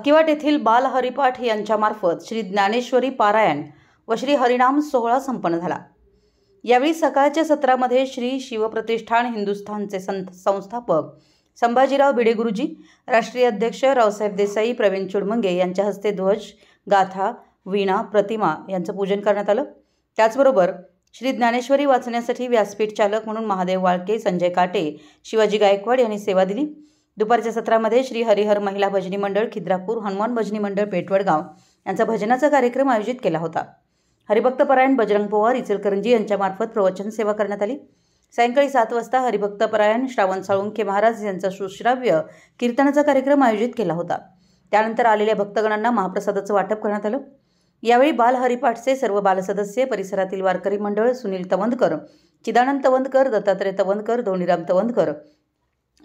अकिवाट येथील बाल हरिपाठ यांच्यामार्फत श्री ज्ञानेश्वरी पारायण व श्री हरिनाम सोहळा संपन्न झाला। यावेळी सकाळच्या सत्रामध्ये श्री शिवप्रतिष्ठान हिंदुस्थानचे संस्थापक संभाजीराव भिडे गुरुजी, राष्ट्रीय अध्यक्ष रावसाहेब देसाई, प्रवीण चुडमंगे यांच्या हस्ते ध्वज, गाथा, वीणा, प्रतिमा यांचं पूजन करण्यात आलं। त्याचबरोबर श्री ज्ञानेश्वरी वाचण्यासाठी व्यासपीठ चालक म्हणून महादेव वाळके, संजय काटे, शिवाजी गायकवाड यांनी सेवा दिली। दुपारच्या सत्रामध्ये श्री हरिहर महिला भजनी मंडळ खिद्रापूर, हनुमान भजनी मंडळ पेटवडगाव यांचा भजनाचा कार्यक्रम आयोजित केला होता। हरिभक्त परायण बजरंग पवार इचलकरंजी यांच्यामार्फत प्रवचन सेवा करण्यात आली। सायंकाळी 7 वाजता हरिभक्त परायण श्रावण साळुंखे महाराज यांचा सुश्राव्य कीर्तनाचा कार्यक्रम आयोजित केला होता। त्यानंतर आलेल्या भक्तगणांना महाप्रसादाचं वाटप करण्यात आलं। यावेळी बाल हरिपाठचे सर्व बालसदस्य, परिसरातील वारकरी मंडळ, सुनील तवंदकर, चिदानंद तवंदकर, दत्तात्रय तवंदकर, धोनीराम तवंदकर,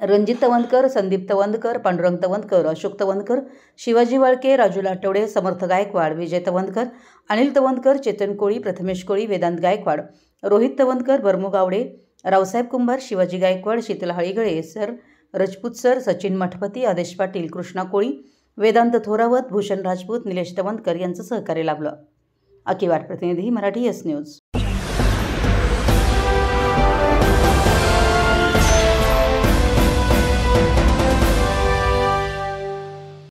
रणजित तवंदकर, संदीप तवंदकर, पांडुरंग तवंदकर, अशोक तवंदकर, शिवाजी वाळके, राजू लाटवडे, समर्थ गायकवाड, विजय तवंदकर, अनिल तवंदकर, चेतन कोळी, प्रथमेश कोळी, वेदांत गायकवाड, रोहित तवंदकर, बर्मू गावडे, रावसाहेब कुंभार, शिवाजी गायकवाड, शीतल हळीगळे सर, रजपूत सर, सचिन मठपती, आदेश पाटील, कृष्णा कोळी, वेदांत थोरावत, भूषण राजपूत, निलेश तवंदकर यांचं सहकार्य लाभलं। अकिवाट प्रतिनिधी, मराठी एस न्यूज।